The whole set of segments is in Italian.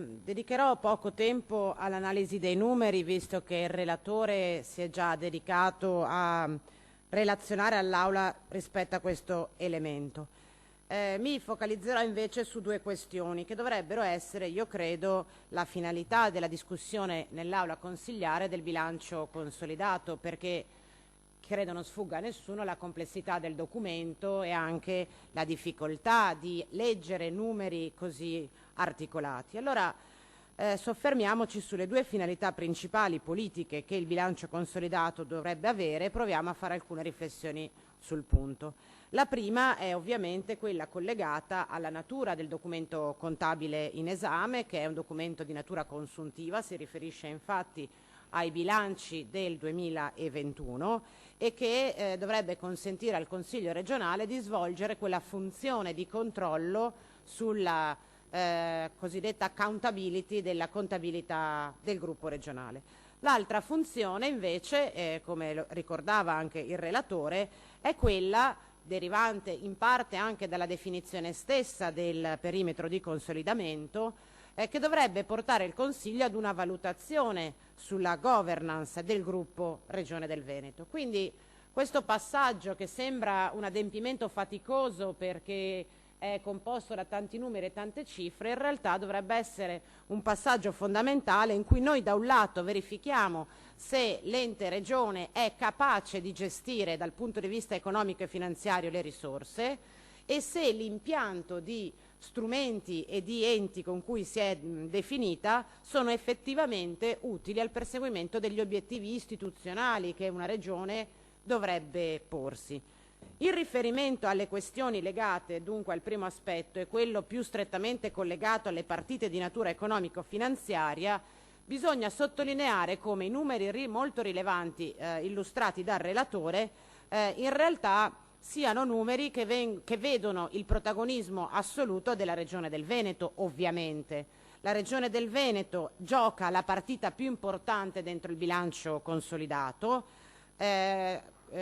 Dedicherò poco tempo all'analisi dei numeri, visto che il relatore si è già dedicato a relazionare all'Aula rispetto a questo elemento. Mi focalizzerò invece su due questioni che dovrebbero essere, io credo, la finalità della discussione nell'Aula consigliare del bilancio consolidato, perché credo non sfugga a nessuno la complessità del documento e anche la difficoltà di leggere numeri così articolati. Allora soffermiamoci sulle due finalità principali politiche che il bilancio consolidato dovrebbe avere e proviamo a fare alcune riflessioni sul punto. La prima è ovviamente quella collegata alla natura del documento contabile in esame, che è un documento di natura consuntiva, si riferisce infatti ai bilanci del 2021 e che dovrebbe consentire al Consiglio regionale di svolgere quella funzione di controllo sulla cosiddetta accountability della contabilità del gruppo regionale. L'altra funzione invece, come lo ricordava anche il relatore, è quella derivante in parte anche dalla definizione stessa del perimetro di consolidamento, che dovrebbe portare il Consiglio ad una valutazione sulla governance del gruppo Regione del Veneto. Quindi questo passaggio, che sembra un adempimento faticoso perché è composto da tanti numeri e tante cifre, in realtà dovrebbe essere un passaggio fondamentale in cui noi da un lato verifichiamo se l'ente regione è capace di gestire dal punto di vista economico e finanziario le risorse e se l'impianto di strumenti e di enti con cui si è definita sono effettivamente utili al perseguimento degli obiettivi istituzionali che una regione dovrebbe porsi. In riferimento alle questioni legate dunque al primo aspetto e quello più strettamente collegato alle partite di natura economico-finanziaria, bisogna sottolineare come i numeri molto rilevanti illustrati dal relatore in realtà siano numeri che vedono il protagonismo assoluto della Regione del Veneto, ovviamente. La Regione del Veneto gioca la partita più importante dentro il bilancio consolidato,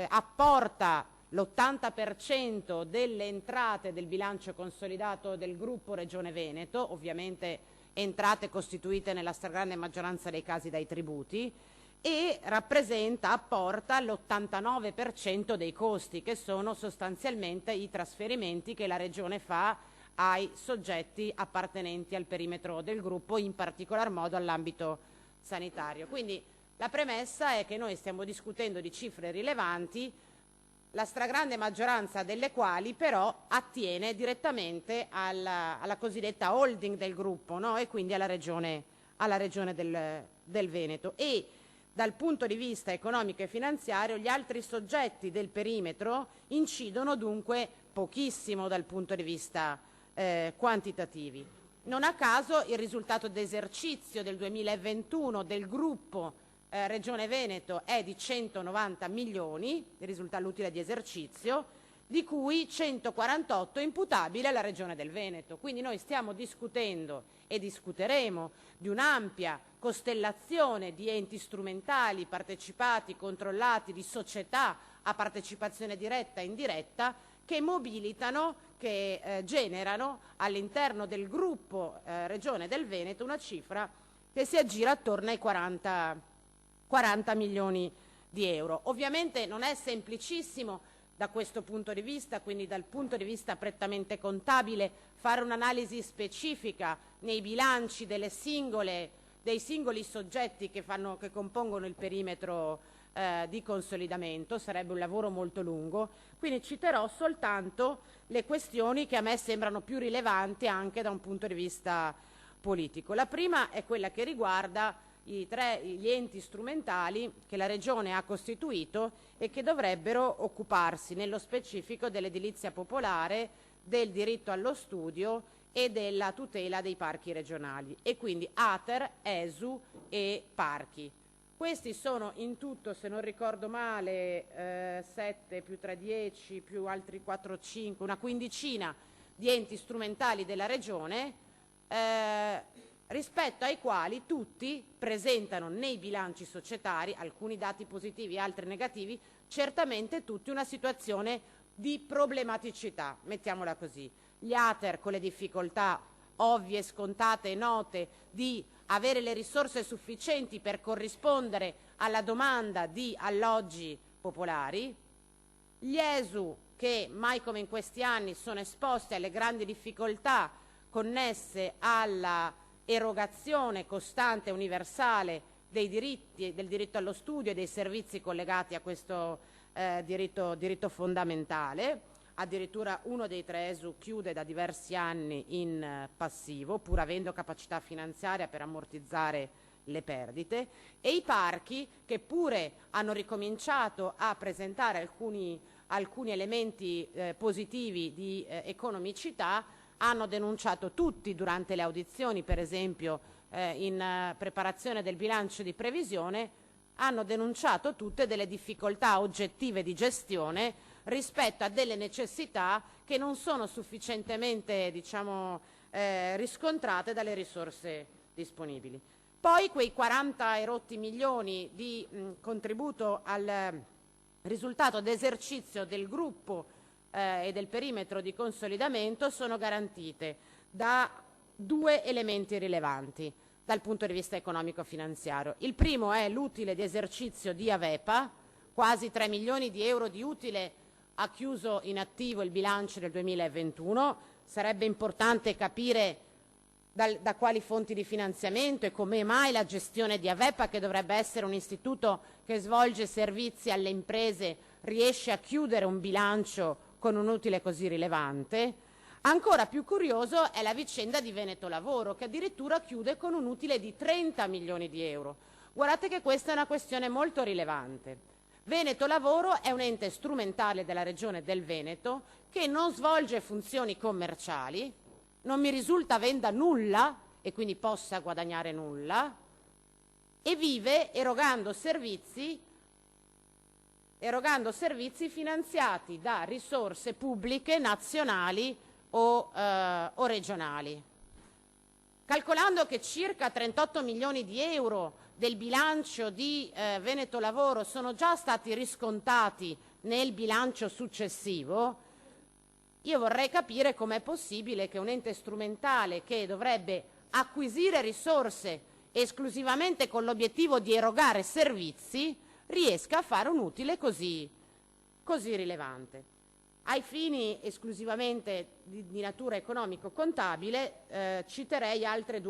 apporta l'80% delle entrate del bilancio consolidato del gruppo Regione Veneto, ovviamente entrate costituite nella stragrande maggioranza dei casi dai tributi, e apporta l'89% dei costi, che sono sostanzialmente i trasferimenti che la Regione fa ai soggetti appartenenti al perimetro del gruppo, in particolar modo all'ambito sanitario. Quindi la premessa è che noi stiamo discutendo di cifre rilevanti, la stragrande maggioranza delle quali però attiene direttamente alla cosiddetta holding del gruppo, no? E quindi alla regione del Veneto. E dal punto di vista economico e finanziario gli altri soggetti del perimetro incidono dunque pochissimo dal punto di vista quantitativi. Non a caso il risultato d'esercizio del 2021 del gruppo Regione Veneto è di 190 milioni, risulta l'utile di esercizio, di cui 148 imputabile alla Regione del Veneto. Quindi noi stiamo discutendo e discuteremo di un'ampia costellazione di enti strumentali, partecipati, controllati, di società a partecipazione diretta e indiretta, che mobilitano, che generano all'interno del gruppo Regione del Veneto una cifra che si aggira attorno ai 40 milioni di euro. Ovviamente non è semplicissimo da questo punto di vista, quindi dal punto di vista prettamente contabile, fare un'analisi specifica nei bilanci dei singoli soggetti che compongono il perimetro di consolidamento, sarebbe un lavoro molto lungo, quindi citerò soltanto le questioni che a me sembrano più rilevanti anche da un punto di vista politico. La prima è quella che riguarda gli enti strumentali che la Regione ha costituito e che dovrebbero occuparsi nello specifico dell'edilizia popolare, del diritto allo studio e della tutela dei parchi regionali, e quindi ATER, ESU e parchi. Questi sono in tutto, se non ricordo male, 7 più 3, 10 più altri 4, 5, una quindicina di enti strumentali della Regione, rispetto ai quali tutti presentano nei bilanci societari, alcuni dati positivi, altri negativi, certamente tutti una situazione di problematicità, mettiamola così. Gli ATER con le difficoltà ovvie, scontate e note di avere le risorse sufficienti per corrispondere alla domanda di alloggi popolari, gli ESU che mai come in questi anni sono esposti alle grandi difficoltà connesse alla erogazione costante e universale dei diritti, del diritto allo studio e dei servizi collegati a questo diritto fondamentale. Addirittura uno dei 3 ESU chiude da diversi anni in passivo, pur avendo capacità finanziaria per ammortizzare le perdite, e i parchi che pure hanno ricominciato a presentare alcuni elementi positivi di economicità, hanno denunciato tutti durante le audizioni, per esempio in preparazione del bilancio di previsione, hanno denunciato tutte delle difficoltà oggettive di gestione rispetto a delle necessità che non sono sufficientemente, riscontrate dalle risorse disponibili. Poi quei 40 e rotti milioni di contributo al risultato d'esercizio del gruppo e del perimetro di consolidamento sono garantite da 2 elementi rilevanti dal punto di vista economico-finanziario. Il primo è l'utile di esercizio di Avepa, quasi 3 milioni di euro di utile ha chiuso in attivo il bilancio del 2021. Sarebbe importante capire da quali fonti di finanziamento e come mai la gestione di Avepa, che dovrebbe essere un istituto che svolge servizi alle imprese, riesce a chiudere un bilancio con un utile così rilevante. Ancora più curioso è la vicenda di Veneto Lavoro, che addirittura chiude con un utile di 30 milioni di euro. Guardate che questa è una questione molto rilevante. Veneto Lavoro è un ente strumentale della Regione del Veneto che non svolge funzioni commerciali, non mi risulta venda nulla e quindi possa guadagnare nulla, e vive erogando servizi finanziati da risorse pubbliche nazionali o regionali. Calcolando che circa 38 milioni di euro del bilancio di Veneto Lavoro sono già stati riscontati nel bilancio successivo, io vorrei capire com'è possibile che un ente strumentale che dovrebbe acquisire risorse esclusivamente con l'obiettivo di erogare servizi riesca a fare un utile così rilevante. Ai fini esclusivamente di natura economico-contabile citerei altre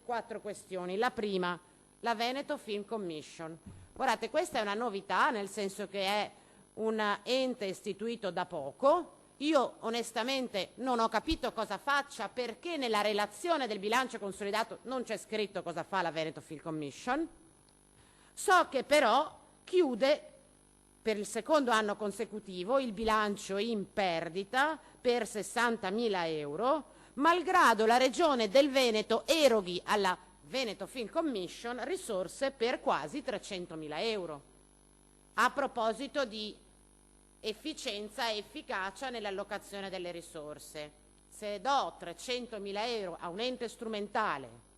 4 questioni. La prima, la Veneto Film Commission. Guardate, questa è una novità, nel senso che è un ente istituito da poco. Io onestamente non ho capito cosa faccia, perché nella relazione del bilancio consolidato non c'è scritto cosa fa la Veneto Film Commission. So che però chiude per il secondo anno consecutivo il bilancio in perdita per 60.000 euro, malgrado la Regione del Veneto eroghi alla Veneto Film Commission risorse per quasi 300.000 euro. A proposito di efficienza e efficacia nell'allocazione delle risorse, se do 300.000 euro a un ente strumentale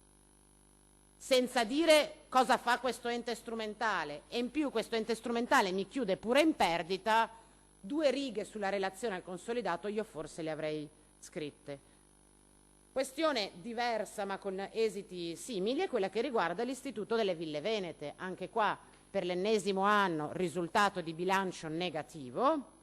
senza dire cosa fa questo ente strumentale, e in più questo ente strumentale mi chiude pure in perdita, 2 righe sulla relazione al consolidato io forse le avrei scritte. Questione diversa ma con esiti simili è quella che riguarda l'Istituto delle Ville Venete. Anche qua per l'ennesimo anno risultato di bilancio negativo.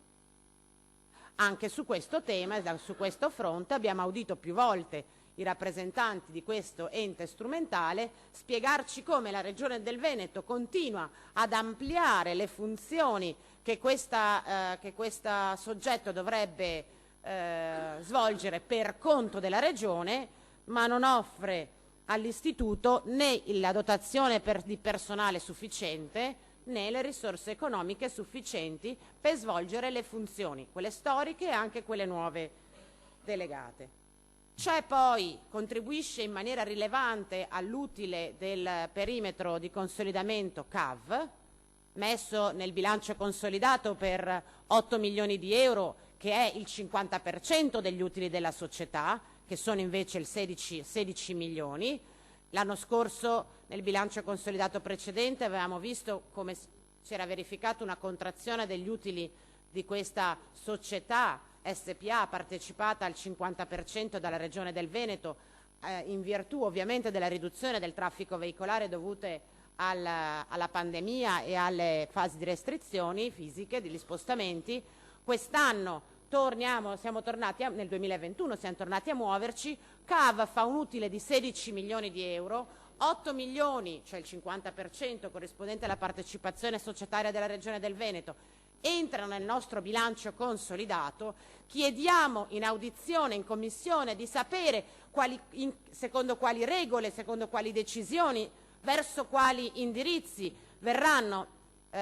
Anche su questo tema e su questo fronte abbiamo audito più volte i rappresentanti di questo ente strumentale spiegarci come la Regione del Veneto continua ad ampliare le funzioni che questo soggetto dovrebbe svolgere per conto della Regione, ma non offre all'Istituto né la dotazione di personale sufficiente né le risorse economiche sufficienti per svolgere le funzioni, quelle storiche e anche quelle nuove delegate. C'è poi, contribuisce in maniera rilevante all'utile del perimetro di consolidamento CAV, messo nel bilancio consolidato per 8 milioni di euro, che è il 50% degli utili della società, che sono invece il 16 milioni. L'anno scorso, nel bilancio consolidato precedente, avevamo visto come si era verificata una contrazione degli utili di questa società SPA partecipata al 50% dalla Regione del Veneto, in virtù ovviamente della riduzione del traffico veicolare dovute alla pandemia e alle fasi di restrizioni fisiche, degli spostamenti. Quest'anno siamo tornati nel 2021 siamo tornati a muoverci. CAV fa un utile di 16 milioni di euro, 8 milioni, cioè il 50% corrispondente alla partecipazione societaria della Regione del Veneto, entrano nel nostro bilancio consolidato. Chiediamo in audizione in Commissione di sapere secondo quali regole, secondo quali decisioni, verso quali indirizzi verranno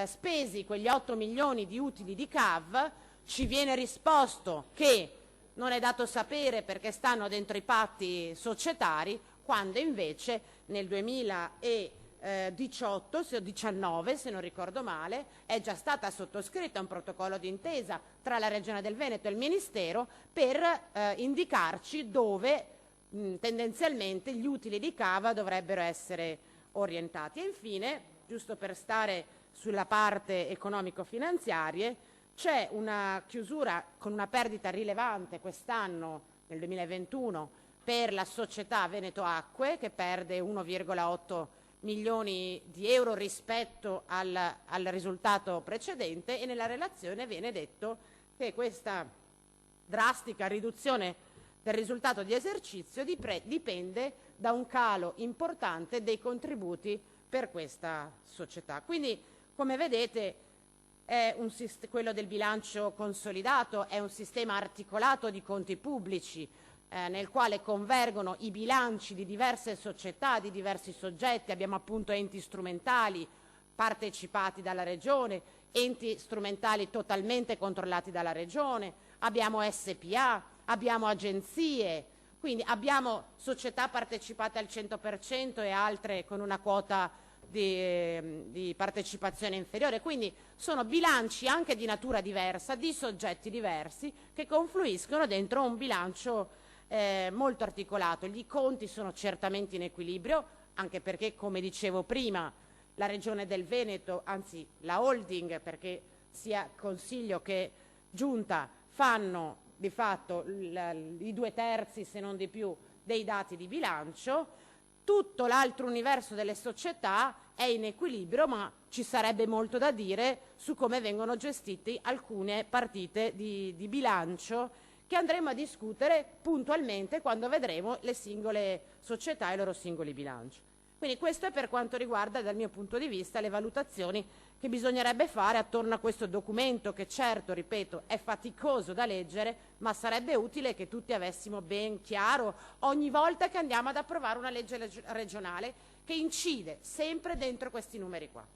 spesi quegli 8 milioni di utili di CAV. Ci viene risposto che non è dato sapere perché stanno dentro i patti societari, quando invece nel 2018-19, se non ricordo male, è già stata sottoscritta un protocollo d'intesa tra la Regione del Veneto e il Ministero per indicarci dove tendenzialmente gli utili di cava dovrebbero essere orientati. E infine, giusto per stare sulla parte economico-finanziarie, c'è una chiusura con una perdita rilevante quest'anno, nel 2021, per la società Veneto Acque, che perde 1,8 milioni di euro rispetto al risultato precedente, e nella relazione viene detto che questa drastica riduzione del risultato di esercizio dipende da un calo importante dei contributi per questa società. Quindi, come vedete, quello del bilancio consolidato è un sistema articolato di conti pubblici nel quale convergono i bilanci di diverse società, di diversi soggetti. Abbiamo appunto enti strumentali partecipati dalla Regione, enti strumentali totalmente controllati dalla Regione, abbiamo SPA, abbiamo agenzie, quindi abbiamo società partecipate al 100% e altre con una quota di partecipazione inferiore. Quindi sono bilanci anche di natura diversa, di soggetti diversi, che confluiscono dentro un bilancio molto articolato. I conti sono certamente in equilibrio, anche perché, come dicevo prima, la Regione del Veneto, anzi la holding, perché sia Consiglio che Giunta fanno di fatto i 2/3, se non di più, dei dati di bilancio. Tutto l'altro universo delle società è in equilibrio, ma ci sarebbe molto da dire su come vengono gestite alcune partite di bilancio che andremo a discutere puntualmente quando vedremo le singole società e i loro singoli bilanci. Quindi questo è per quanto riguarda, dal mio punto di vista, le valutazioni che bisognerebbe fare attorno a questo documento che, certo, ripeto, è faticoso da leggere, ma sarebbe utile che tutti avessimo ben chiaro ogni volta che andiamo ad approvare una legge regionale che incide sempre dentro questi numeri qua.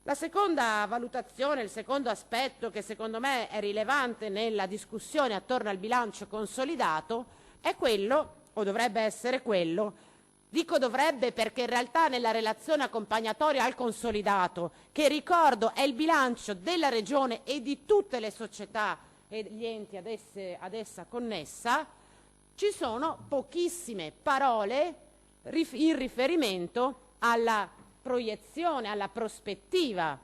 La seconda valutazione, il secondo aspetto che secondo me è rilevante nella discussione attorno al bilancio consolidato è quello, o dovrebbe essere quello, dico dovrebbe perché in realtà nella relazione accompagnatoria al consolidato, che ricordo è il bilancio della Regione e di tutte le società e gli enti ad essa connessa, ci sono pochissime parole in riferimento alla proiezione, alla prospettiva,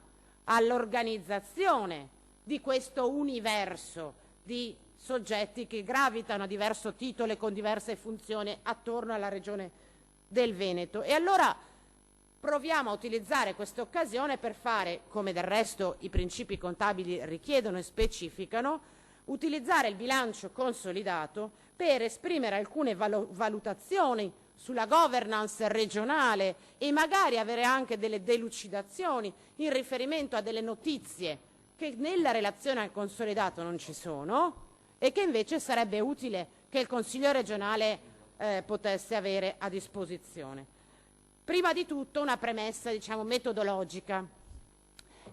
all'organizzazione di questo universo di soggetti che gravitano a diverso titolo e con diverse funzioni attorno alla Regione del Veneto. E allora proviamo a utilizzare questa occasione per fare, come del resto i principi contabili richiedono e specificano, utilizzare il bilancio consolidato per esprimere alcune valutazioni sulla governance regionale e magari avere anche delle delucidazioni in riferimento a delle notizie che nella relazione al consolidato non ci sono e che invece sarebbe utile che il Consiglio regionale potesse avere a disposizione. Prima di tutto una premessa, metodologica.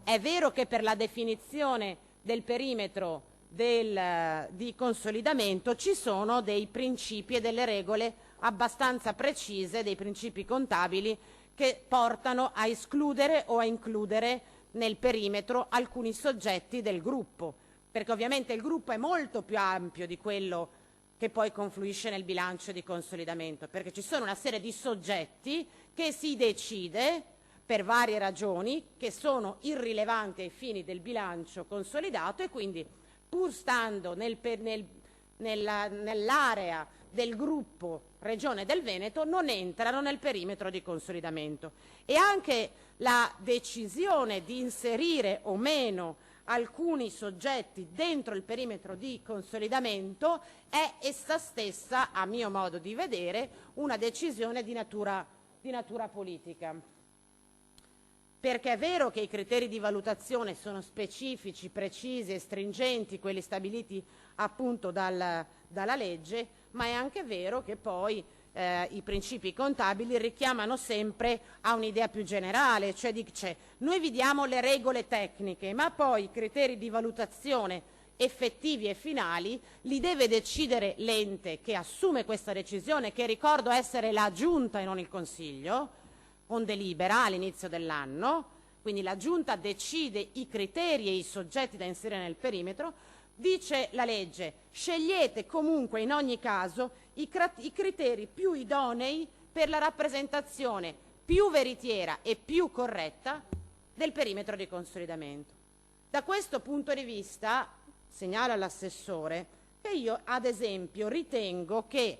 È vero che per la definizione del perimetro di consolidamento ci sono dei principi e delle regole abbastanza precise, dei principi contabili che portano a escludere o a includere nel perimetro alcuni soggetti del gruppo, perché ovviamente il gruppo è molto più ampio di quello che poi confluisce nel bilancio di consolidamento, perché ci sono una serie di soggetti che si decide per varie ragioni che sono irrilevanti ai fini del bilancio consolidato e quindi pur stando nell'area del gruppo Regione del Veneto, non entrano nel perimetro di consolidamento. E anche la decisione di inserire o meno alcuni soggetti dentro il perimetro di consolidamento è essa stessa, a mio modo di vedere, una decisione di natura politica. Perché è vero che i criteri di valutazione sono specifici, precisi e stringenti, quelli stabiliti appunto dalla legge, ma è anche vero che poi i principi contabili richiamano sempre a un'idea più generale, cioè dice noi vi diamo le regole tecniche, ma poi i criteri di valutazione effettivi e finali li deve decidere l'ente che assume questa decisione, che ricordo essere la Giunta e non il Consiglio, con delibera all'inizio dell'anno. Quindi la Giunta decide i criteri e i soggetti da inserire nel perimetro. Dice la legge, scegliete comunque in ogni caso i criteri più idonei per la rappresentazione più veritiera e più corretta del perimetro di consolidamento. Da questo punto di vista, segnalo all'assessore che io ad esempio ritengo che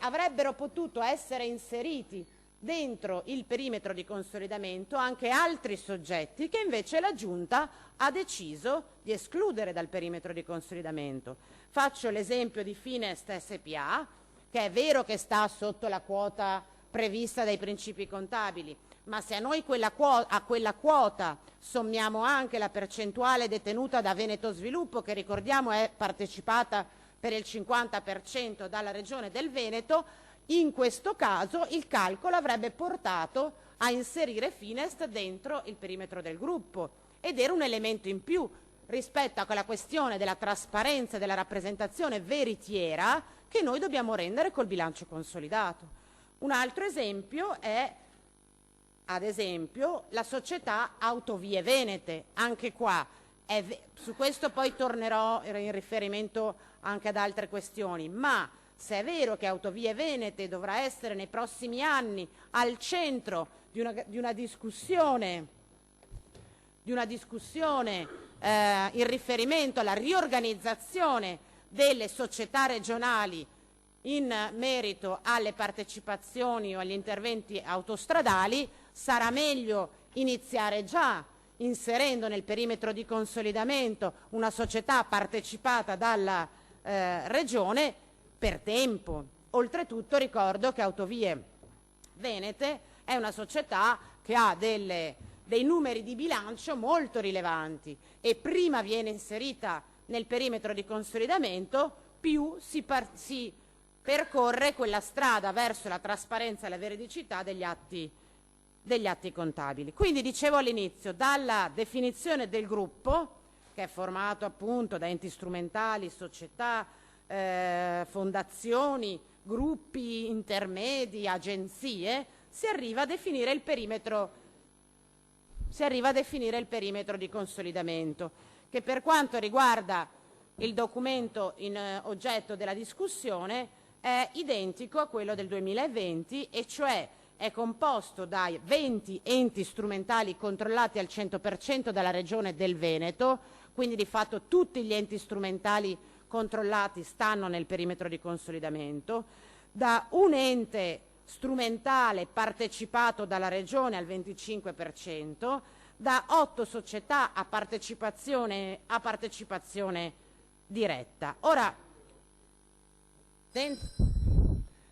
avrebbero potuto essere inseriti dentro il perimetro di consolidamento anche altri soggetti che invece la Giunta ha deciso di escludere dal perimetro di consolidamento. Faccio l'esempio di Finest SPA, che è vero che sta sotto la quota prevista dai principi contabili, ma se a noi a quella quota sommiamo anche la percentuale detenuta da Veneto Sviluppo, che ricordiamo è partecipata per il 50% dalla Regione del Veneto, in questo caso il calcolo avrebbe portato a inserire Finest dentro il perimetro del gruppo ed era un elemento in più rispetto a quella questione della trasparenza e della rappresentazione veritiera che noi dobbiamo rendere col bilancio consolidato. Un altro esempio è, ad esempio, la società Autovie Venete. Anche qua, su questo poi tornerò in riferimento anche ad altre questioni, ma se è vero che Autovie Venete dovrà essere nei prossimi anni al centro di una discussione in riferimento alla riorganizzazione delle società regionali in merito alle partecipazioni o agli interventi autostradali, sarà meglio iniziare già inserendo nel perimetro di consolidamento una società partecipata dalla Regione per tempo. Oltretutto ricordo che Autovie Venete è una società che ha dei numeri di bilancio molto rilevanti e prima viene inserita nel perimetro di consolidamento più si percorre quella strada verso la trasparenza e la veridicità degli atti contabili. Quindi dicevo all'inizio, dalla definizione del gruppo, che è formato appunto da enti strumentali, società, fondazioni, gruppi intermedi, agenzie, si arriva a definire il perimetro di consolidamento, che per quanto riguarda il documento in oggetto della discussione è identico a quello del 2020, e cioè è composto dai 20 enti strumentali controllati al 100% dalla Regione del Veneto, quindi di fatto tutti gli enti strumentali controllati stanno nel perimetro di consolidamento, da un ente strumentale partecipato dalla Regione al 25%, da 8 società a partecipazione diretta. Ora,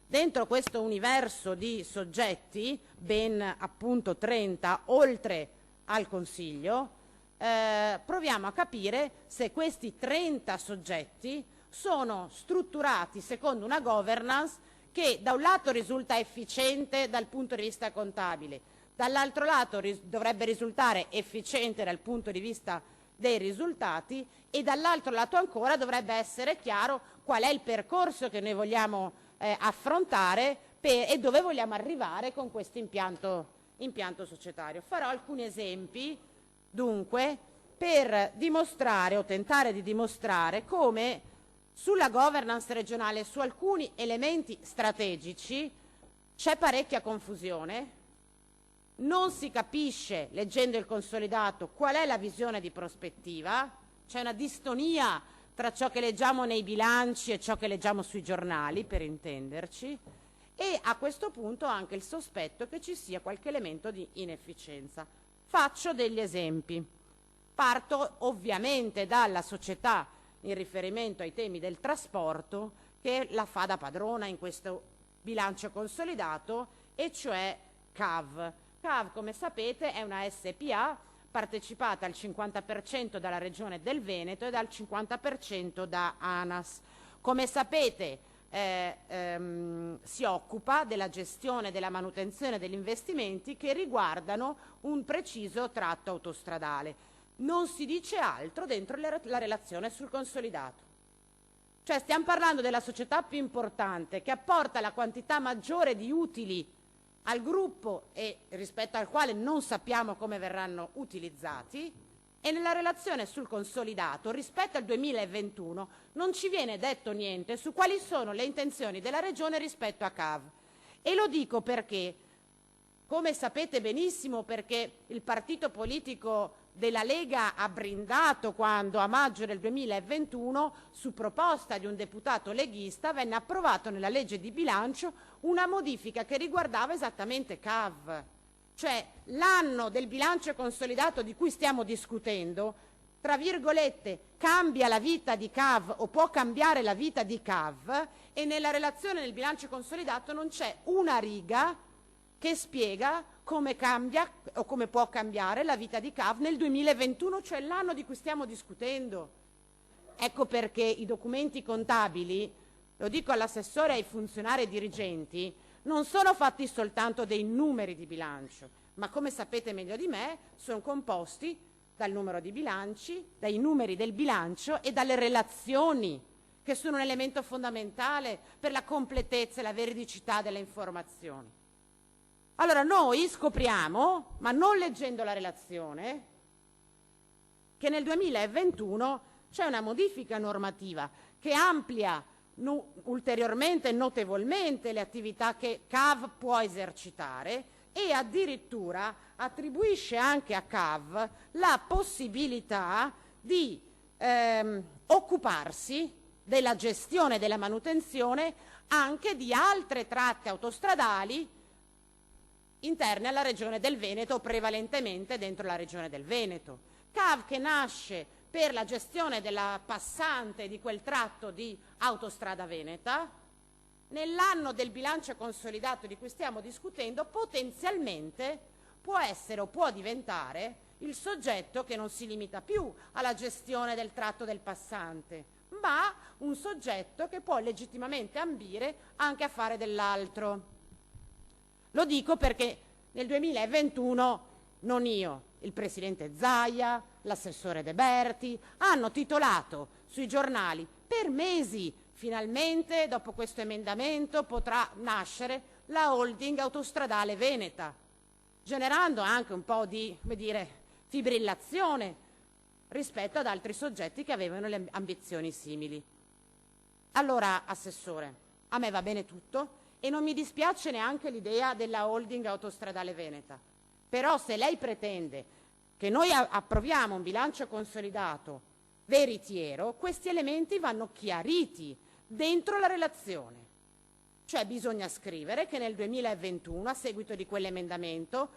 dentro questo universo di soggetti, ben appunto 30, oltre al Consiglio, proviamo a capire se questi 30 soggetti sono strutturati secondo una governance che da un lato risulta efficiente dal punto di vista contabile, dall'altro lato dovrebbe risultare efficiente dal punto di vista dei risultati e dall'altro lato ancora dovrebbe essere chiaro qual è il percorso che noi vogliamo affrontare e dove vogliamo arrivare con questo impianto societario. Farò alcuni esempi dunque per dimostrare o tentare di dimostrare come sulla governance regionale, su alcuni elementi strategici, c'è parecchia confusione, non si capisce, leggendo il consolidato, qual è la visione di prospettiva, c'è una distonia tra ciò che leggiamo nei bilanci e ciò che leggiamo sui giornali, per intenderci, e a questo punto anche il sospetto che ci sia qualche elemento di inefficienza. Faccio degli esempi. Parto ovviamente dalla società in riferimento ai temi del trasporto che la fa da padrona in questo bilancio consolidato, e cioè CAV. CAV, come sapete, è una SPA partecipata al 50% dalla Regione del Veneto e al 50% da ANAS. Come sapete si occupa della gestione, della manutenzione degli investimenti che riguardano un preciso tratto autostradale. Non si dice altro dentro la relazione sul consolidato. Cioè stiamo parlando della società più importante che apporta la quantità maggiore di utili al gruppo e rispetto al quale non sappiamo come verranno utilizzati, e nella relazione sul consolidato rispetto al 2021 non ci viene detto niente su quali sono le intenzioni della Regione rispetto a CAV. E lo dico perché, come sapete benissimo, perché il partito politico della Lega ha brindato quando a maggio del 2021, su proposta di un deputato leghista, venne approvato nella legge di bilancio una modifica che riguardava esattamente CAV. Cioè l'anno del bilancio consolidato di cui stiamo discutendo, tra virgolette, cambia la vita di CAV o può cambiare la vita di CAV, e nella relazione del bilancio consolidato non c'è una riga che spiega come cambia o come può cambiare la vita di CAV nel 2021, cioè l'anno di cui stiamo discutendo. Ecco perché i documenti contabili, lo dico all'assessore e ai funzionari e dirigenti, non sono fatti soltanto dei numeri di bilancio, ma come sapete meglio di me sono composti dal numero di bilanci, dai numeri del bilancio e dalle relazioni, che sono un elemento fondamentale per la completezza e la veridicità delle informazioni. Allora noi scopriamo, ma non leggendo la relazione, che nel 2021 c'è una modifica normativa che amplia ulteriormente e notevolmente le attività che CAV può esercitare e addirittura attribuisce anche a CAV la possibilità di occuparsi della gestione e della manutenzione anche di altre tratte autostradali interne alla Regione del Veneto, prevalentemente dentro la Regione del Veneto. CAV che nasce per la gestione della passante di quel tratto di autostrada veneta, nell'anno del bilancio consolidato di cui stiamo discutendo, potenzialmente può essere o può diventare il soggetto che non si limita più alla gestione del tratto del passante, ma un soggetto che può legittimamente ambire anche a fare dell'altro. Lo dico perché nel 2021 non io, il presidente Zaia, l'assessore De Berti hanno titolato sui giornali per mesi: finalmente dopo questo emendamento potrà nascere la holding autostradale veneta, generando anche un po' di, come dire, fibrillazione rispetto ad altri soggetti che avevano le ambizioni simili. Allora, assessore, a me va bene tutto e non mi dispiace neanche l'idea della holding autostradale veneta, però se lei pretende che noi approviamo un bilancio consolidato veritiero, questi elementi vanno chiariti dentro la relazione. Cioè bisogna scrivere che nel 2021, a seguito di quell'emendamento,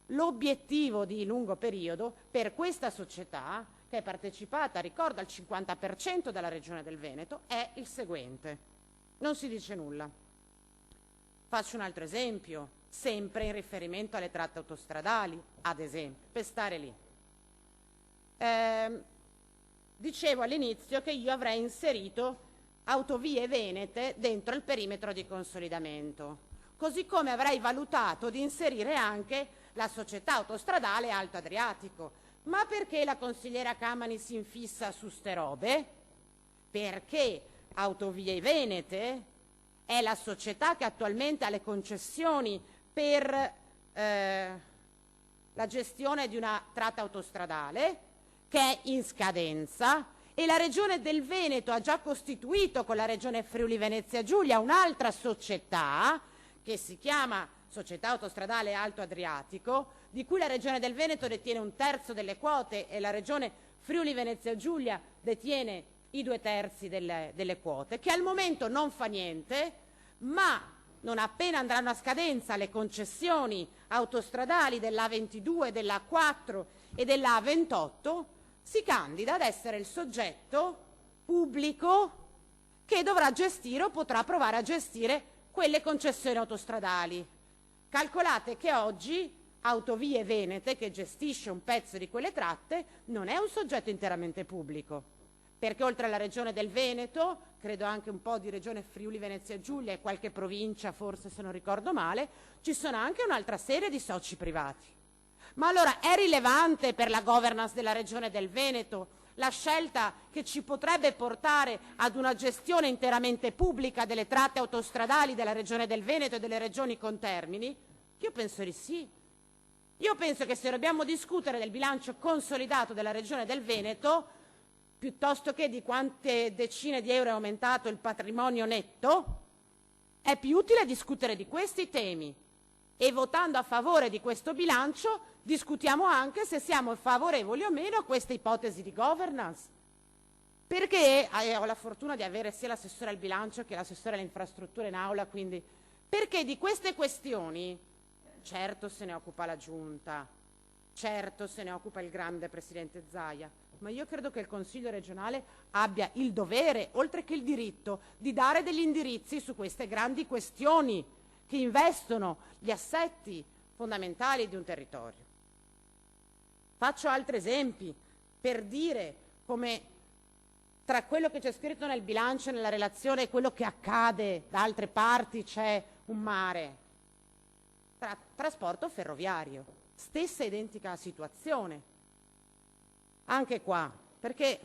l'obiettivo di lungo periodo per questa società, che è partecipata, ricordo, al 50% dalla Regione del Veneto, è il seguente. Non si dice nulla. Faccio un altro esempio, sempre in riferimento alle tratte autostradali, ad esempio, per stare lì. Dicevo all'inizio che io avrei inserito Autovie Venete dentro il perimetro di consolidamento, così come avrei valutato di inserire anche la società autostradale Alto Adriatico. Ma perché la consigliera Camani si infissa su ste robe? Perché Autovie Venete è la società che attualmente ha le concessioni per la gestione di una tratta autostradale che è in scadenza, e la Regione del Veneto ha già costituito con la Regione Friuli Venezia Giulia un'altra società che si chiama Società Autostradale Alto Adriatico, di cui la Regione del Veneto detiene un terzo delle quote e la Regione Friuli Venezia Giulia detiene i 2/3 delle quote, che al momento non fa niente, ma non appena andranno a scadenza le concessioni autostradali della A22, della A4 e della A28, si candida ad essere il soggetto pubblico che dovrà gestire o potrà provare a gestire quelle concessioni autostradali. Calcolate che oggi Autovie Venete, che gestisce un pezzo di quelle tratte, non è un soggetto interamente pubblico, perché oltre alla Regione del Veneto, credo anche un po' di Regione Friuli Venezia Giulia e qualche provincia, forse se non ricordo male, ci sono anche un'altra serie di soci privati. Ma allora è rilevante per la governance della Regione del Veneto la scelta che ci potrebbe portare ad una gestione interamente pubblica delle tratte autostradali della Regione del Veneto e delle regioni contermini? Io penso di sì. Io penso che se dobbiamo discutere del bilancio consolidato della Regione del Veneto, piuttosto che di quante decine di euro è aumentato il patrimonio netto, è più utile discutere di questi temi. E votando a favore di questo bilancio discutiamo anche se siamo favorevoli o meno a queste ipotesi di governance. Perché ho la fortuna di avere sia l'assessore al bilancio che l'assessore alle infrastrutture in aula, quindi perché di queste questioni certo se ne occupa la Giunta, certo se ne occupa il grande Presidente Zaia, ma io credo che il Consiglio regionale abbia il dovere, oltre che il diritto, di dare degli indirizzi su queste grandi questioni che investono gli assetti fondamentali di un territorio. Faccio altri esempi per dire come tra quello che c'è scritto nel bilancio e nella relazione e quello che accade da altre parti c'è un mare. Trasporto ferroviario, stessa identica situazione. Anche qua, perché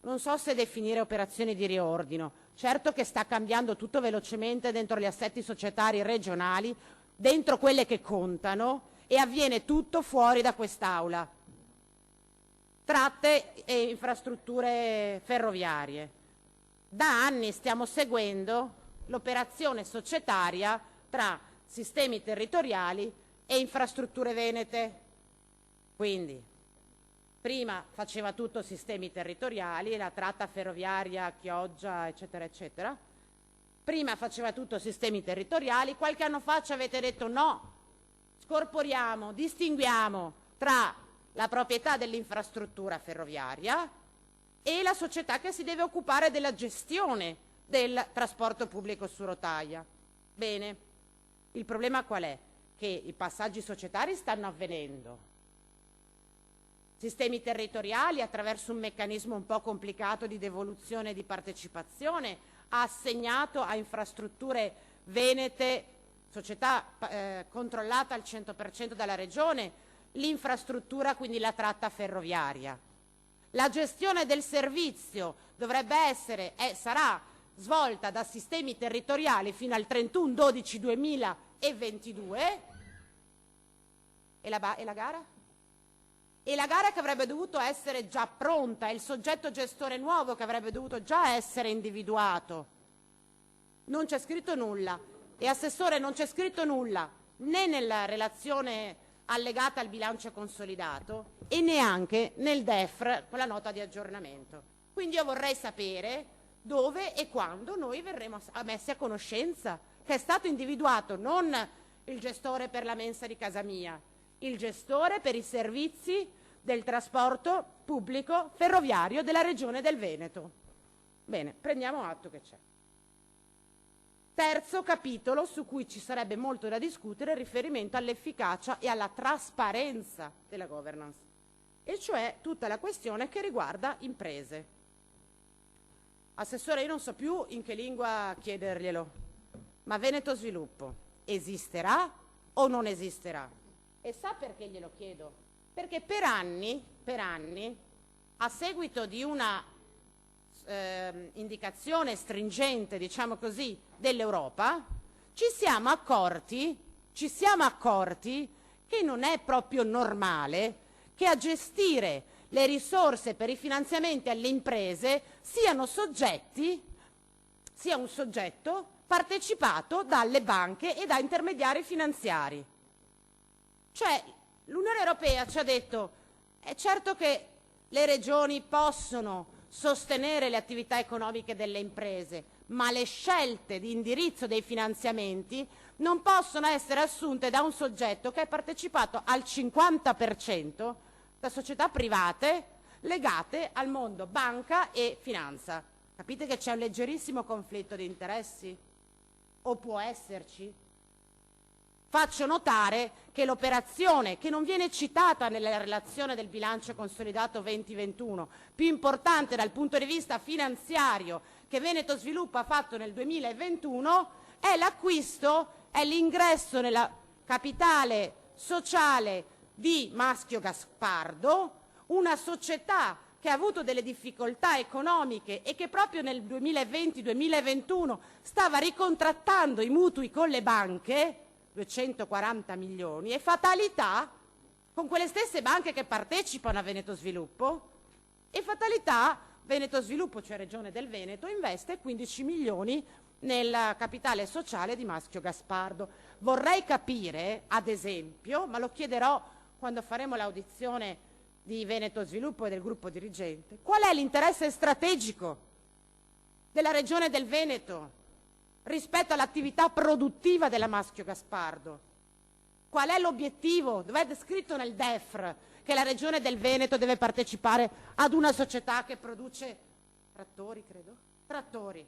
non so se definire operazioni di riordino. Certo che sta cambiando tutto velocemente dentro gli assetti societari regionali, dentro quelle che contano, e avviene tutto fuori da quest'Aula. Tratte e infrastrutture ferroviarie. Da anni stiamo seguendo l'operazione societaria tra sistemi territoriali e infrastrutture venete. Quindi, prima faceva tutto sistemi territoriali, la tratta ferroviaria, Chioggia, eccetera, eccetera. Prima faceva tutto sistemi territoriali, qualche anno fa ci avete detto no, scorporiamo, distinguiamo tra la proprietà dell'infrastruttura ferroviaria e la società che si deve occupare della gestione del trasporto pubblico su rotaia. Bene, il problema qual è? Che i passaggi societari stanno avvenendo. Sistemi territoriali, attraverso un meccanismo un po' complicato di devoluzione e di partecipazione, ha assegnato a infrastrutture venete, società controllata al 100% dalla Regione, l'infrastruttura, quindi la tratta ferroviaria. La gestione del servizio dovrebbe essere e sarà svolta da sistemi territoriali fino al 31/12/2022. E la gara? E la gara che avrebbe dovuto essere già pronta, e il soggetto gestore nuovo che avrebbe dovuto già essere individuato. Non c'è scritto nulla. E Assessore, non c'è scritto nulla né nella relazione allegata al bilancio consolidato e neanche nel DEF con la nota di aggiornamento. Quindi io vorrei sapere dove e quando noi verremo messi a conoscenza che è stato individuato non il gestore per la mensa di casa mia, il gestore per i servizi del trasporto pubblico ferroviario della Regione del Veneto. Bene, prendiamo atto che c'è. Terzo capitolo su cui ci sarebbe molto da discutere, riferimento all'efficacia e alla trasparenza della governance, e cioè tutta la questione che riguarda imprese. Assessore, io non so più in che lingua chiederglielo, ma Veneto Sviluppo esisterà o non esisterà? E sa perché glielo chiedo? Perché per anni, a seguito di una indicazione stringente, diciamo così, dell'Europa, ci siamo accorti che non è proprio normale che a gestire le risorse per i finanziamenti alle imprese sia un soggetto partecipato dalle banche e da intermediari finanziari. Cioè, l'Unione Europea ci ha detto, è certo che le regioni possono sostenere le attività economiche delle imprese, ma le scelte di indirizzo dei finanziamenti non possono essere assunte da un soggetto che è partecipato al 50% da società private legate al mondo banca e finanza. Capite che c'è un leggerissimo conflitto di interessi? O può esserci? Faccio notare che l'operazione, che non viene citata nella relazione del bilancio consolidato 2021, più importante dal punto di vista finanziario che Veneto Sviluppo ha fatto nel 2021, è l'acquisto, è l'ingresso nella capitale sociale di Maschio Gaspardo, una società che ha avuto delle difficoltà economiche e che proprio nel 2020-2021 stava ricontrattando i mutui con le banche, 240 milioni, e fatalità, con quelle stesse banche che partecipano a Veneto Sviluppo, e fatalità, Veneto Sviluppo, cioè Regione del Veneto, investe 15 milioni nella capitale sociale di Maschio Gaspardo. Vorrei capire, ad esempio, ma lo chiederò quando faremo l'audizione di Veneto Sviluppo e del gruppo dirigente, qual è l'interesse strategico della Regione del Veneto rispetto all'attività produttiva della Maschio Gaspardo. Qual è l'obiettivo? Dove è scritto nel DEFR che la Regione del Veneto deve partecipare ad una società che produce trattori, credo? Trattori.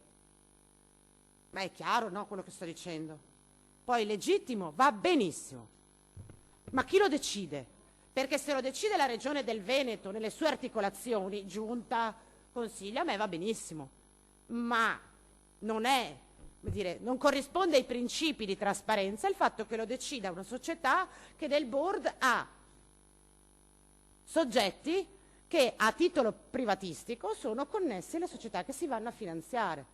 Ma è chiaro, no, quello che sto dicendo? Poi legittimo, va benissimo. Ma chi lo decide? Perché se lo decide la Regione del Veneto nelle sue articolazioni, giunta, consiglio, a me va benissimo. Ma non è, non corrisponde ai principi di trasparenza il fatto che lo decida una società che nel board ha soggetti che a titolo privatistico sono connessi alle società che si vanno a finanziare.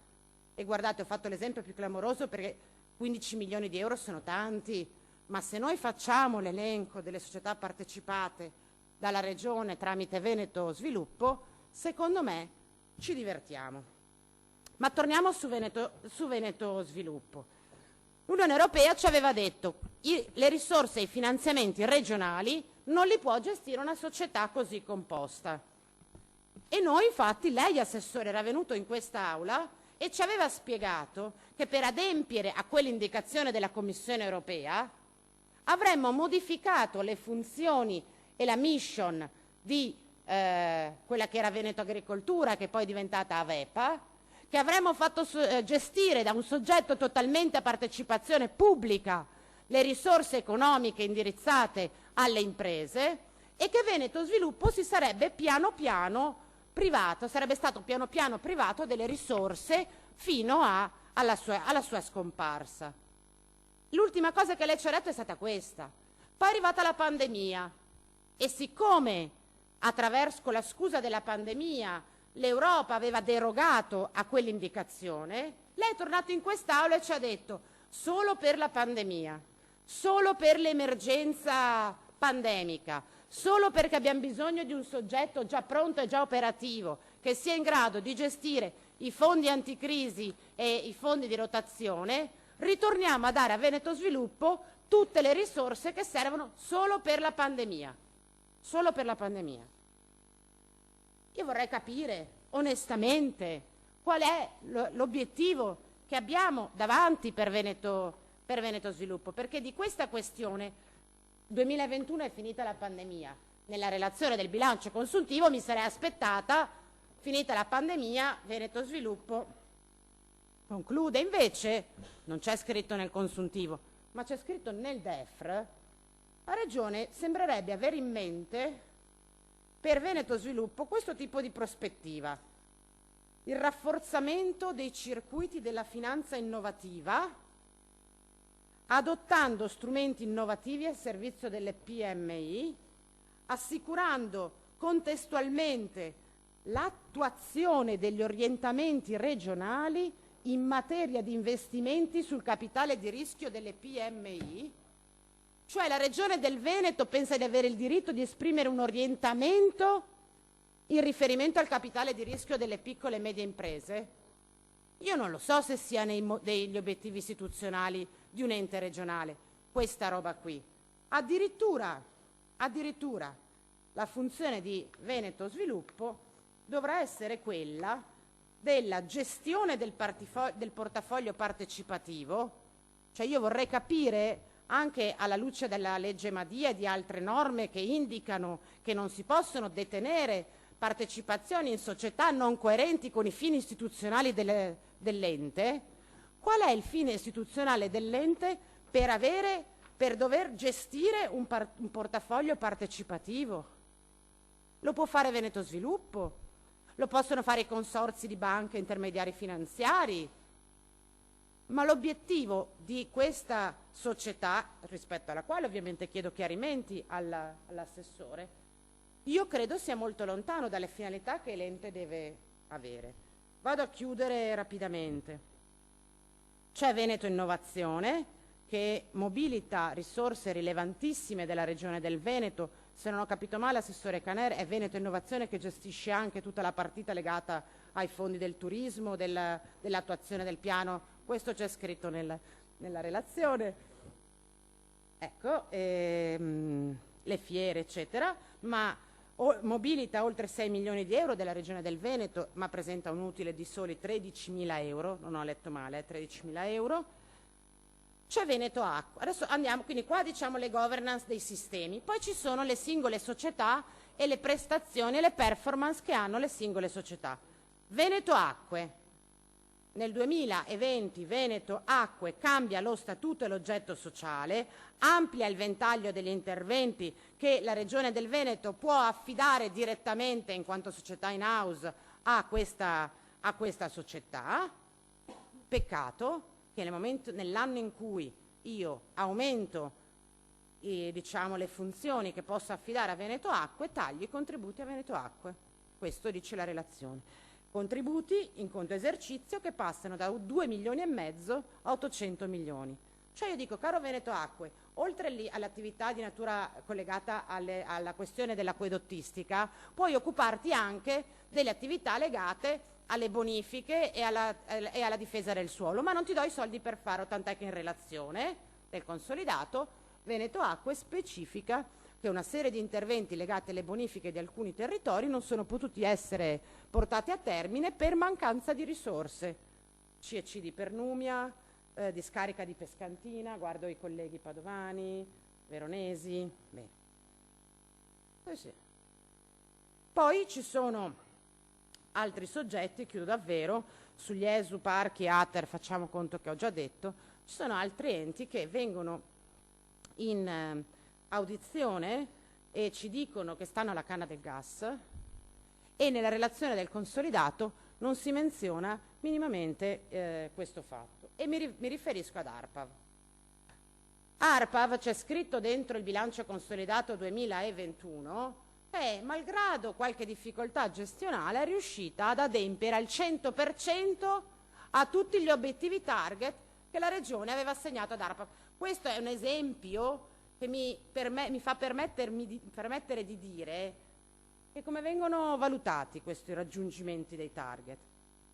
E guardate, ho fatto l'esempio più clamoroso perché 15 milioni di euro sono tanti, ma se noi facciamo l'elenco delle società partecipate dalla Regione tramite Veneto Sviluppo, secondo me ci divertiamo. Ma torniamo su Veneto Sviluppo. L'Unione Europea ci aveva detto che le risorse e i finanziamenti regionali non li può gestire una società così composta. E noi infatti, lei Assessore era venuto in quest'Aula e ci aveva spiegato che per adempiere a quell'indicazione della Commissione Europea avremmo modificato le funzioni e la mission di quella che era Veneto Agricoltura, che poi è diventata Avepa, che avremmo fatto gestire da un soggetto totalmente a partecipazione pubblica le risorse economiche indirizzate alle imprese e che Veneto Sviluppo si sarebbe piano piano privato, sarebbe stato piano piano privato delle risorse fino alla sua scomparsa. L'ultima cosa che lei ci ha detto è stata questa. Poi è arrivata la pandemia e siccome attraverso la scusa della pandemia l'Europa aveva derogato a quell'indicazione, lei è tornato in quest'Aula e ci ha detto solo per la pandemia, solo per l'emergenza pandemica, solo perché abbiamo bisogno di un soggetto già pronto e già operativo che sia in grado di gestire i fondi anticrisi e i fondi di rotazione, ritorniamo a dare a Veneto Sviluppo tutte le risorse che servono solo per la pandemia. Solo per la pandemia. Io vorrei capire onestamente qual è l'obiettivo che abbiamo davanti per Veneto Sviluppo, perché di questa questione 2021 è finita la pandemia. Nella relazione del bilancio consuntivo mi sarei aspettata, finita la pandemia, Veneto Sviluppo conclude. Invece non c'è scritto nel consuntivo, ma c'è scritto nel DEFR. La Regione sembrerebbe avere in mente per Veneto Sviluppo questo tipo di prospettiva: il rafforzamento dei circuiti della finanza innovativa, adottando strumenti innovativi al servizio delle PMI, assicurando contestualmente l'attuazione degli orientamenti regionali in materia di investimenti sul capitale di rischio delle PMI. Cioè la Regione del Veneto pensa di avere il diritto di esprimere un orientamento in riferimento al capitale di rischio delle piccole e medie imprese? Io non lo so se sia degli obiettivi istituzionali di un ente regionale questa roba qui. Addirittura la funzione di Veneto Sviluppo dovrà essere quella della gestione del portafoglio partecipativo. Cioè io vorrei capire, anche alla luce della legge Madia e di altre norme che indicano che non si possono detenere partecipazioni in società non coerenti con i fini istituzionali dell'ente, qual è il fine istituzionale dell'ente per dover gestire un portafoglio partecipativo? Lo può fare Veneto Sviluppo, lo possono fare i consorzi di banche e intermediari finanziari, ma l'obiettivo di questa società, rispetto alla quale ovviamente chiedo chiarimenti all'assessore, io credo sia molto lontano dalle finalità che l'ente deve avere. Vado a chiudere rapidamente. C'è Veneto Innovazione, che mobilita risorse rilevantissime della Regione del Veneto. Se non ho capito male, assessore Caner, è Veneto Innovazione che gestisce anche tutta la partita legata ai fondi del turismo, dell'attuazione del piano. Questo c'è scritto nella relazione. Ecco, le fiere, eccetera, ma mobilita oltre 6 milioni di euro della Regione del Veneto, ma presenta un utile di soli 13.000 euro, non ho letto male, 13.000 euro. C'è Veneto Acqua. Adesso andiamo, quindi qua diciamo le governance dei sistemi, poi ci sono le singole società e le prestazioni e le performance che hanno le singole società. Veneto Acque. Nel 2020 Veneto Acque cambia lo statuto e l'oggetto sociale, amplia il ventaglio degli interventi che la Regione del Veneto può affidare direttamente in quanto società in house a questa società. Peccato che nell'anno in cui io aumento diciamo, le funzioni che posso affidare a Veneto Acque, taglio i contributi a Veneto Acque. Questo dice la relazione. Contributi in conto esercizio che passano da 2 milioni e mezzo a 800 milioni. Cioè io dico, caro Veneto Acque, oltre all'attività di natura collegata alla questione dell'acquedottistica, puoi occuparti anche delle attività legate alle bonifiche e alla difesa del suolo, ma non ti do i soldi per farlo, tant'è che in relazione del consolidato Veneto Acque specifica che una serie di interventi legati alle bonifiche di alcuni territori non sono potuti essere portati a termine per mancanza di risorse. C&C di Pernumia, discarica di Pescantina, guardo i colleghi padovani, veronesi, bene. Sì. Poi ci sono altri soggetti, chiudo davvero, sugli ESU, parchi, ATER, facciamo conto che ho già detto, ci sono altri enti che vengono in audizione e ci dicono che stanno alla canna del gas e nella relazione del consolidato non si menziona minimamente questo fatto. E mi riferisco ad ARPAV. ARPAV c'è scritto dentro il bilancio consolidato 2021 che, malgrado qualche difficoltà gestionale, è riuscita ad adempiere al 100% a tutti gli obiettivi target che la Regione aveva assegnato ad ARPAV. Questo è un esempio che mi fa permettere di dire che come vengono valutati questi raggiungimenti dei target.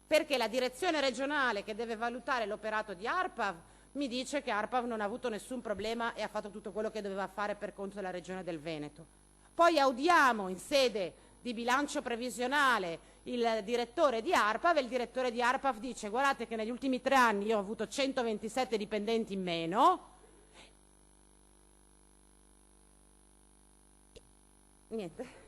Perché la direzione regionale che deve valutare l'operato di ARPAV mi dice che ARPAV non ha avuto nessun problema e ha fatto tutto quello che doveva fare per conto della Regione del Veneto. Poi audiamo in sede di bilancio previsionale il direttore di ARPAV e il direttore di ARPAV dice: guardate che negli ultimi 3 anni io ho avuto 127 dipendenti in meno. Niente.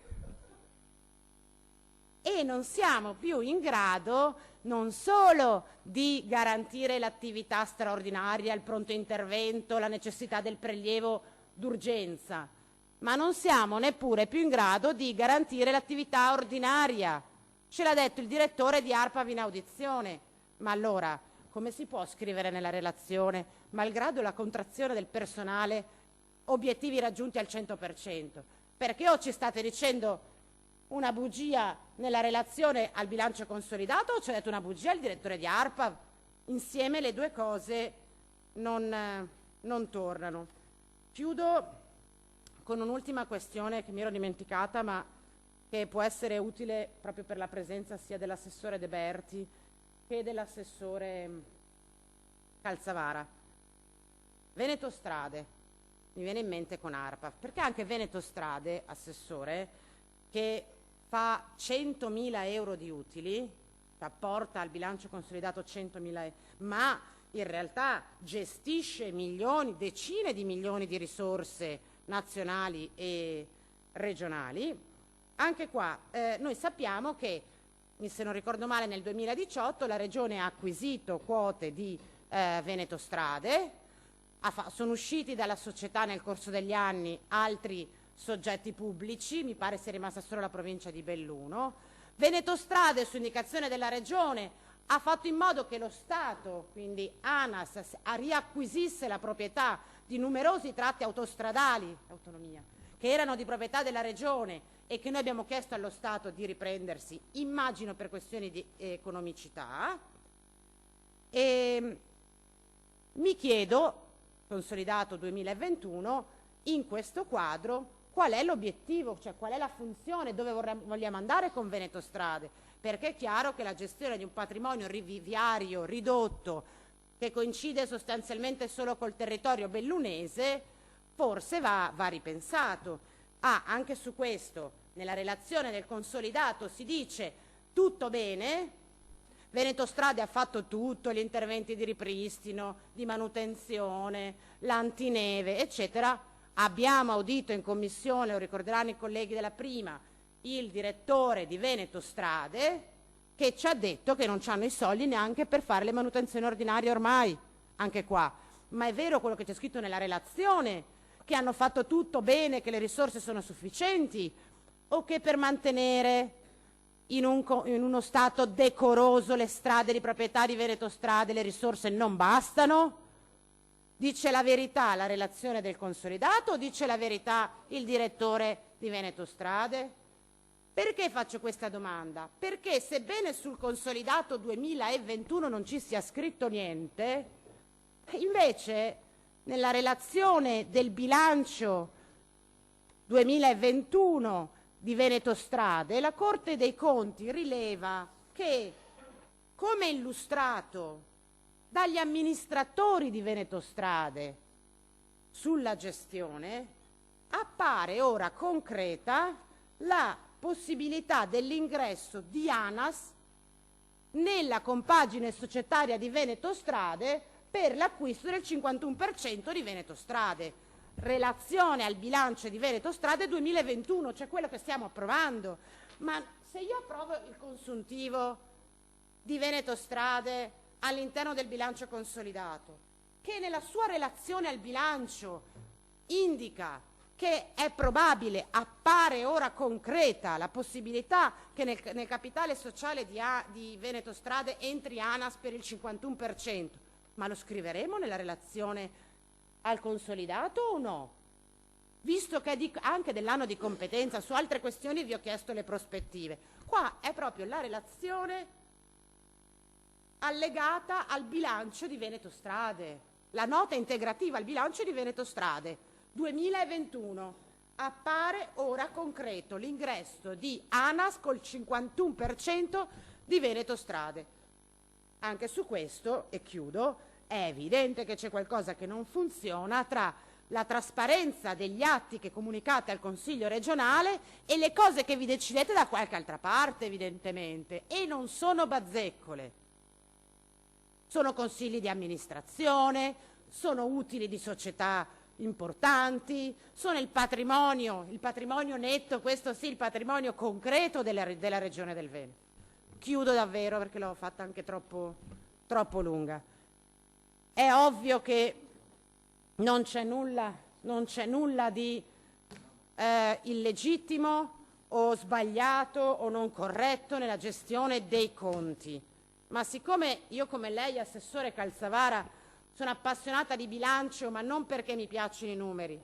E non siamo più in grado non solo di garantire l'attività straordinaria, il pronto intervento, la necessità del prelievo d'urgenza, ma non siamo neppure più in grado di garantire l'attività ordinaria. Ce l'ha detto il direttore di ARPAV in audizione. Ma allora, come si può scrivere nella relazione, malgrado la contrazione del personale, obiettivi raggiunti al 100%? Perché o ci state dicendo una bugia nella relazione al bilancio consolidato o ci ha detto una bugia il direttore di ARPAV? Insieme le due cose non tornano. Chiudo con un'ultima questione che mi ero dimenticata, ma che può essere utile proprio per la presenza sia dell'assessore De Berti che dell'assessore Calzavara. Veneto Strade, mi viene in mente con ARPAV, perché anche Veneto Strade, assessore, che fa 100.000 euro di utili, apporta al bilancio consolidato 100.000 euro, ma in realtà gestisce milioni, decine di milioni di risorse nazionali e regionali. Anche qua noi sappiamo che, se non ricordo male, nel 2018 la Regione ha acquisito quote di Veneto Strade, sono usciti dalla società nel corso degli anni altri soggetti pubblici, mi pare sia rimasta solo la provincia di Belluno. Veneto Strade, su indicazione della Regione, ha fatto in modo che lo Stato, quindi ANAS, riacquisisse la proprietà di numerosi tratti autostradali, autonomia, che erano di proprietà della Regione e che noi abbiamo chiesto allo Stato di riprendersi, immagino per questioni di economicità. E mi chiedo, consolidato 2021, in questo quadro qual è l'obiettivo, cioè qual è la funzione, dove vogliamo andare con Veneto Strade, perché è chiaro che la gestione di un patrimonio viario ridotto, che coincide sostanzialmente solo col territorio bellunese, forse va ripensato. Anche su questo, nella relazione del consolidato si dice tutto bene, Veneto Strade ha fatto tutto, gli interventi di ripristino, di manutenzione, l'antineve, eccetera. Abbiamo audito in commissione, lo ricorderanno i colleghi della prima, il direttore di Veneto Strade, che ci ha detto che non hanno i soldi neanche per fare le manutenzioni ordinarie ormai, anche qua. Ma è vero quello che c'è scritto nella relazione, che hanno fatto tutto bene, che le risorse sono sufficienti, o che per mantenere in uno stato decoroso le strade di proprietà di Veneto Strade le risorse non bastano? Dice la verità la relazione del consolidato o dice la verità il direttore di Veneto Strade? Perché faccio questa domanda? Perché sebbene sul consolidato 2021 non ci sia scritto niente, invece nella relazione del bilancio 2021 di Veneto Strade la Corte dei Conti rileva che, come illustrato dagli amministratori di Veneto Strade sulla gestione, appare ora concreta la possibilità dell'ingresso di ANAS nella compagine societaria di Veneto Strade per l'acquisto del 51% di Veneto Strade. Relazione al bilancio di Veneto Strade 2021, cioè quello che stiamo approvando. Ma se io approvo il consuntivo di Veneto Strade all'interno del bilancio consolidato, che nella sua relazione al bilancio indica che è probabile, appare ora concreta la possibilità che nel capitale sociale di Veneto Strade entri ANAS per il 51%, ma lo scriveremo nella relazione al consolidato o no? Visto che è anche dell'anno di competenza, su altre questioni vi ho chiesto le prospettive. Qua è proprio la relazione allegata al bilancio di Veneto Strade, la nota integrativa al bilancio di Veneto Strade 2021. Appare ora concreto l'ingresso di ANAS col 51% di Veneto Strade. Anche su questo, e chiudo, è evidente che c'è qualcosa che non funziona tra la trasparenza degli atti che comunicate al Consiglio regionale e le cose che vi decidete da qualche altra parte, evidentemente, e non sono bazzecole. Sono consigli di amministrazione, sono utili di società importanti, sono il patrimonio netto, questo sì, il patrimonio concreto della Regione del Veneto. Chiudo davvero perché l'ho fatta anche troppo lunga. È ovvio che non c'è nulla di illegittimo o sbagliato o non corretto nella gestione dei conti, ma siccome io, come lei, Assessore Calzavara, sono appassionata di bilancio, ma non perché mi piacciono i numeri,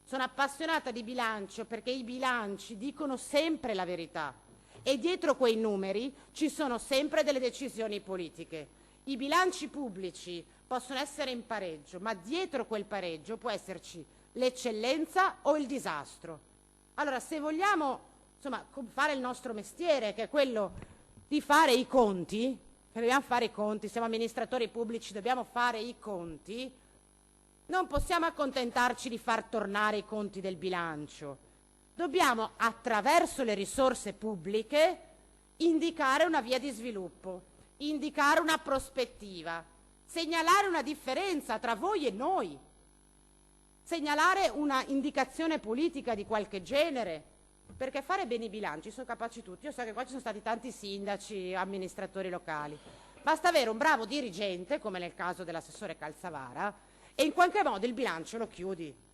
sono appassionata di bilancio perché i bilanci dicono sempre la verità e dietro quei numeri ci sono sempre delle decisioni politiche. I bilanci pubblici possono essere in pareggio, ma dietro quel pareggio può esserci l'eccellenza o il disastro. Allora, se vogliamo fare il nostro mestiere, che è quello di fare i conti, che dobbiamo fare i conti, siamo amministratori pubblici, dobbiamo fare i conti, non possiamo accontentarci di far tornare i conti del bilancio, Dobbiamo, attraverso le risorse pubbliche, indicare una via di sviluppo, indicare una prospettiva, segnalare una differenza tra voi e noi, segnalare una indicazione politica di qualche genere, perché fare bene i bilanci sono capaci tutti. Io so che qua ci sono stati tanti sindaci, amministratori locali, basta avere un bravo dirigente, come nel caso dell'assessore Calzavara, e in qualche modo il bilancio lo chiudi,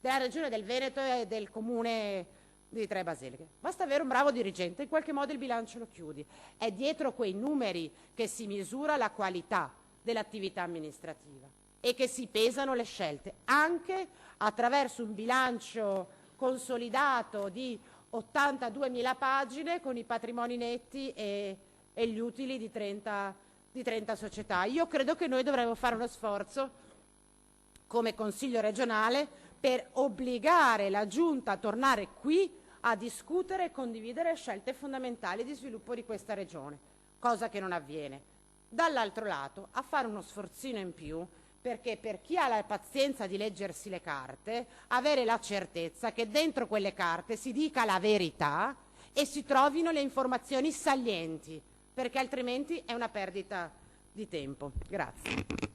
della Regione del Veneto e del Comune di Tre Baseliche. Basta avere un bravo dirigente, in qualche modo il bilancio lo chiudi. È dietro quei numeri che si misura la qualità dell'attività amministrativa e che si pesano le scelte, anche attraverso un bilancio consolidato di 82.000 pagine con i patrimoni netti e gli utili di 30 società. Io credo che noi dovremmo fare uno sforzo come Consiglio regionale per obbligare la Giunta a tornare qui a discutere e condividere scelte fondamentali di sviluppo di questa regione, cosa che non avviene. Dall'altro lato, a fare uno sforzino in più, perché per chi ha la pazienza di leggersi le carte, avere la certezza che dentro quelle carte si dica la verità e si trovino le informazioni salienti, perché altrimenti è una perdita di tempo. Grazie.